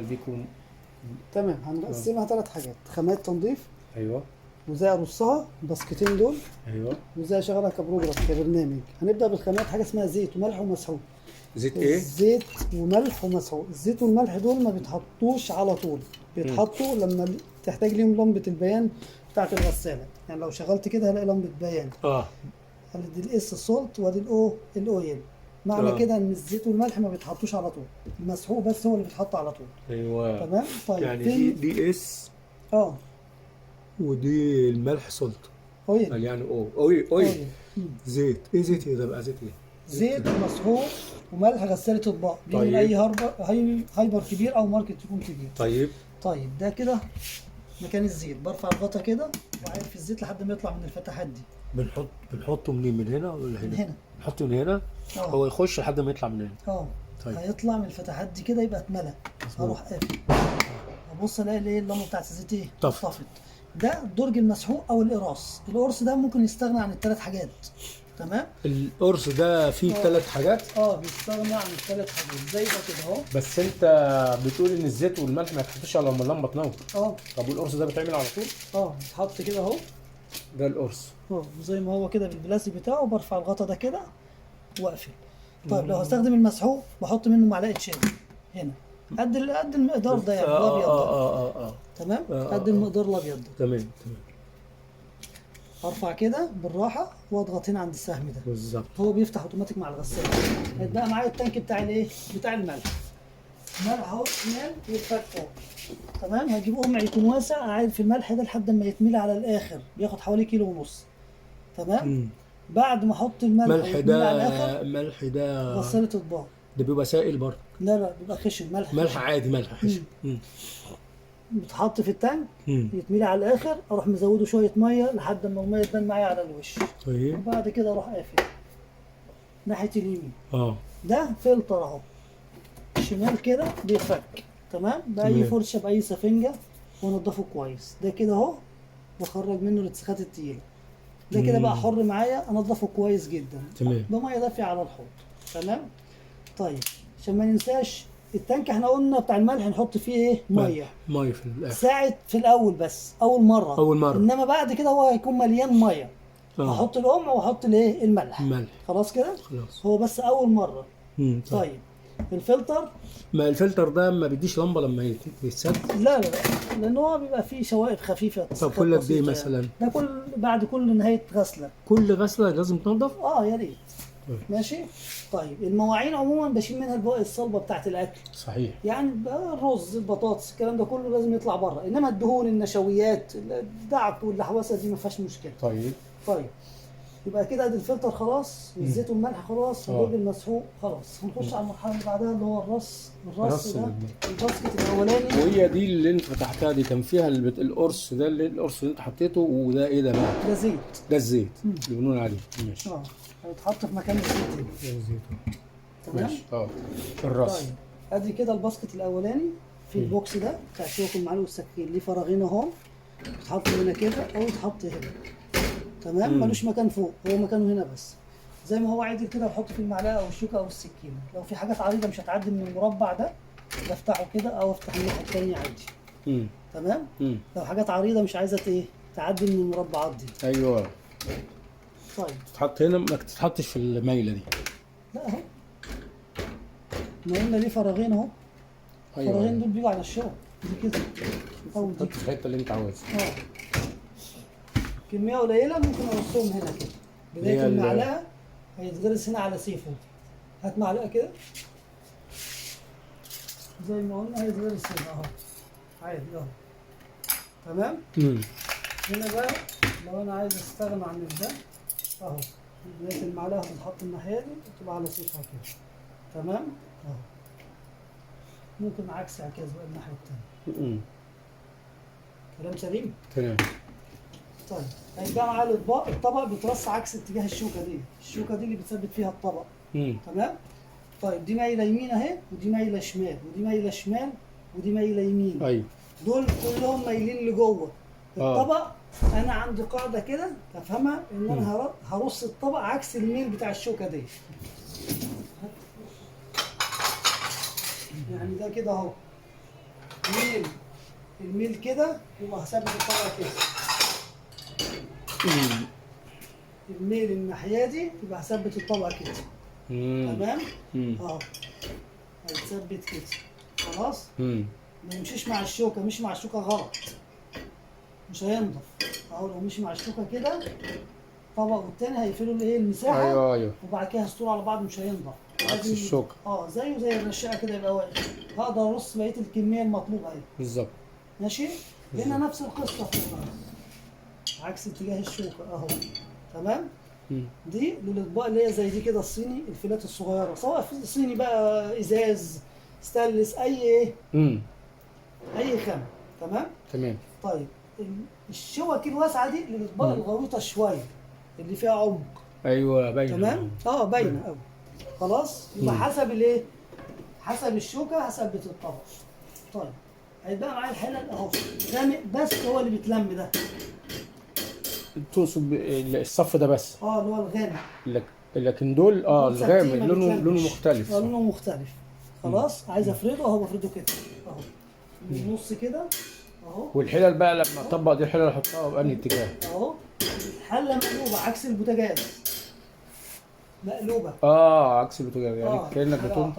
بيكون. تمام. هنقسمها 3 حاجات: خامات تنظيف، ايوه وازاي ارصها، الباسكتين دول، ايوه. وازاي اشغلها كبروجرام كبرنامج. هنبدا بالخامات. حاجه اسمها زيت وملح ومسحوق. زيت ايه؟ زيت وملح ومسحوق. الزيت والملح دول ما بيتحطوش على طول، بيتحطوا لما تحتاج ليهم لمبه البيان بتاعت الغساله. يعني لو شغلت كده هلاقي لمبه بيان، دي الاس سولت ودي الاويل. معنى كده ان الزيت والملح ما بيتحطوش على طول، المسحوق بس هو اللي بيتحط على طول. ايوه. تمام. طيب يعني فين؟ دي اس اه ودي الملح سلط. اويل. يعني اويل. اويل. زيت ايه؟ زيت ايه ده بقى؟ زيت ايه؟ زيت مسحوق وملح غسالة اطباق. دي من اي هايبر كبير او ماركت يكون كبير. طيب ده كده مكان الزيت. برفع الغطا كده وعارف في الزيت لحد ما يطلع من الفتحات دي. بنحطه منين؟ من هنا ولا هنا؟ من هنا. نحطه من هنا. هو يخش لحد ما يطلع من هنا. طيب هيطلع من الفتحات دي كده يبقى اتملى. هروح قافل، ابص الاقي الايه اللمبه بتاعت الزيت ايه؟ طفت. ده الدرج المسحوق او القراص. القرص ده ممكن يستغنى عن ال3 حاجات. تمام. القرص ده فيه 3 حاجات. بيستغنى عن ال3 حاجات زي ده كده اهو. بس انت بتقول ان الزيت والملح ما يتحطوش الا لما اللمبه تنور. طب والقرص ده بيتعمل على طول؟ بيتحط كده اهو. ده القرص زي ما هو كده بالبلاستيك بتاعه. برفع الغطا ده كده واقفل. طيب لو هستخدم المسحوق بحط منه معلقه شاي هنا قد المقدار ده، يعني الابيض ده. تمام. قد المقدار الابيض ده. تمام. ارفع كده بالراحه واضغط هنا عند السهم ده بالظبط. هو بيفتح اوتوماتيك مع الغساله. هيتبقى معايا التانك بتاع الايه؟ بتاع الملح. الملح اهو شمال يتفك اهو. تمام. هجيب قمع يكون واسع قاعد في الملح ده لحد ما يتملي على الاخر. بياخد حوالي 1.5 كيلو. تمام. بعد ما احط الملح ده على الاخر. الملح ده غساله اطباق. ده بيبقى سائل برضه؟ لا بيبقى خشن. ملح عادي، ملح خشن. بيتحط في التانك. يتملي على الاخر. اروح مزوده شويه ميه لحد ما الميه تبان معايا على الوش. طيب. وبعد كده اروح قافل ناحيه اليمين. ده فلتر اهو شمال كده بيفك. تمام. باي فرشه باي سفنجه وانضفه كويس. ده كده اهو واخرج منه الاتساخات التقيله. ده كده بقى حر معايا. انضفه كويس جدا. تمام. بميه دافيه على الحوض. تمام. طيب عشان ما ننساش التانك احنا قلنا بتاع الملح نحط فيه ايه؟ ميه في الاخر. ساعة في الاول بس اول مره. انما بعد كده هو هيكون مليان ميه. هحط القمع واحط الايه؟ الملح. خلاص كده. هو بس اول مره. طيب الفلتر. ما الفلتر ده ما بيديش لمبه لما يتسد؟ لا لان هو بيبقى فيه شوائب خفيفه. طب كل قد ايه مثلا؟ ده بعد كل نهايه غسله. كل غسله لازم تنضف؟ يا ريت. ماشي. طيب المواعين عموما بشيل منها البواقي الصلبه بتاعت الاكل. صحيح. يعني الرز، البطاطس، الكلام ده كله لازم يطلع بره. انما الدهون، النشويات، الدعك واللحوسه دي ما فيهاش مشكله. طيب يبقى كده ادي الفلتر خلاص، والزيت والملح خلاص، والدرج المسحوق خلاص. هنخش على المرحله اللي بعدها اللي هو الرص ده. الباسكت الاولاني. وهي دي اللي انت فتحتها دي كان فيها القرص ده، القرص اللي انت حطيته. وده ايه ده بقى؟ ده زيت. ده الزيت اللي بنقول عليه. ماشي. هيتحط في مكان الزيت هنا. الزيت. تمام. ماشي. الرص. طيب ادي كده الباسكت الاولاني في البوكس ده بتاع الشوك المعلق والسكين. ليه فراغين اهو. يتحط هنا كده او يتحط هنا. تمام. ملوش مكان فوق، هو مكانه هنا بس. زي ما هو عادل كده بحط في المعلقه او الشوكه او السكينه. لو في حاجات عريضه مش هتعدي من المربع ده بفتحه كده او افتح الناحيه الثانيه عادي. تمام. لو حاجات عريضه مش عايزه تعدي من المربعات دي. ايوه. طيب تتحط هنا، ما تتحطش في المايله دي. لا اهو ما قلنا ليه فراغين اهو. الفراغين دول بيجوا على الشوك دي كده او دي في الحته اللي انت عاوزها. كميه قليله ممكن ارصهم هنا كده. بدايه المعلقه هيتغرس هنا على سيفود. هات معلقه كده زي ما قلنا هيتغرس هنا اهو عادي اهو. تمام. هنا بقى لو انا عايز استغنى عن ده اهو، بدايه المعلقه هتتحط الناحيه دي وتبقى على سيفها كده. تمام اهو. ممكن عكس عكاز بقى الناحيه الثانيه. كلام سليم. تمام. طيب هيبقى معايا الاطباق. الطبق بيترص عكس اتجاه الشوكه دي. الشوكه دي اللي بتثبت فيها الطبق. تمام. طيب دي مايله يمين اهي، ودي مايله شمال، ودي مايله شمال، ودي مايله يمين. ايوه. دول كلهم مايلين لجوه. الطبق انا عندي قاعده كده تفهمها ان انا هرص الطبق عكس الميل بتاع الشوكه دي. يعني ده كده اهو. ميل الميل كده يبقى هثبت الطبق كده. الميل الناحيه دي يبقى هثبت الطبق كده. تمام. هيتثبت كده خلاص. ما يمشيش مع الشوكه، مش مع الشوكه غلط مش هينضف. اهو لو مشي مع الشوكه كده طبق والتاني هيقفلوا الايه المساحه. ايوه وبعد كده هيستروا على بعض مش هينضف. عكس الشوكه. زيه زي الرشاقه كده يبقى واقف. هقدر ارص بقيه الكميه المطلوبه اهي. بالظبط. ماشي. هنا نفس القصه عكس اتجاه الشوكه اهو. تمام. دي للاطباق اللي هي زي دي كده الصيني، الفيلات الصغيره، سواء في صيني بقى ازاز ستانلس اي ايه. اي خامه. تمام. طيب الشوك الواسعه دي للاطباق الغويطه شويه اللي فيها عمق. ايوه باينه. تمام. باينه قوي. خلاص. يبقى حسب الايه؟ حسب الشوكه هثبت الطبق. طيب هيبقى معايا الحلل اهو غامق بس هو اللي بيتلم ده. تقصد الصف ده بس؟ اللي هو الغامق. لكن دول الغامق لونه مختلف. لونه مختلف. خلاص. عايز افرده اهو بفرده كده اهو من النص كده اهو. والحلل بقى لما اطبق دي الحلل احطها بأنهي اتجاه؟ اهو الحله مقلوبه عكس البوتاجاز. مقلوبه. عكس البوتاجاز يعني كانك بتقوم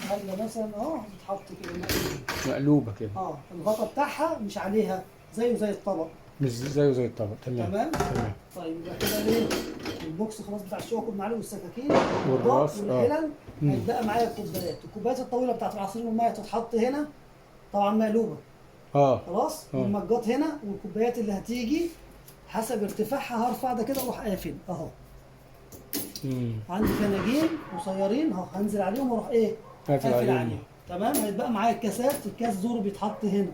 حله مثلا بتحط كده مقلوبه كده. الغطا بتاعها مش عليها زيه زي الطبق. مش زيه زي الطبق. تمام. طيب يبقى كده ايه؟ البوكس خلاص بتاع الشوك والمعالق والسكاكين والراس والحلل. هيتبقى معايا الكوبايات الطويله بتاعت العصير والميه تتحط هنا طبعا مقلوبه. خلاص. والمجات هنا والكوبايات اللي هتيجي حسب ارتفاعها هرفع ده كده واروح قافل اهو. عندي فناجين قصيرين اهو هنزل عليهم واروح ايه؟ قافل عليهم. تمام. هيتبقى معايا الكاسات. الكاس دوره بيتحط هنا.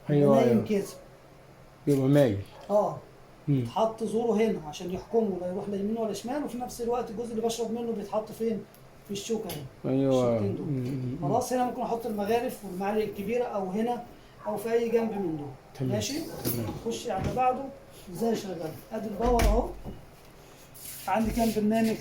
نايم كده. يبقى مايل. يتحط زوره هنا عشان يحكمه لا يروح لا يمين ولا شمال. وفي نفس الوقت الجزء اللي بشرب منه بيتحط فين؟ في الشوكه هنا. ايوه. خلاص. هنا ممكن احط المغارف والمعالق الكبيره او هنا او في اي جنب من دول. ماشي. نخش على بعده ازاي شغال. ادي الباور اهو. عندي كام برنامج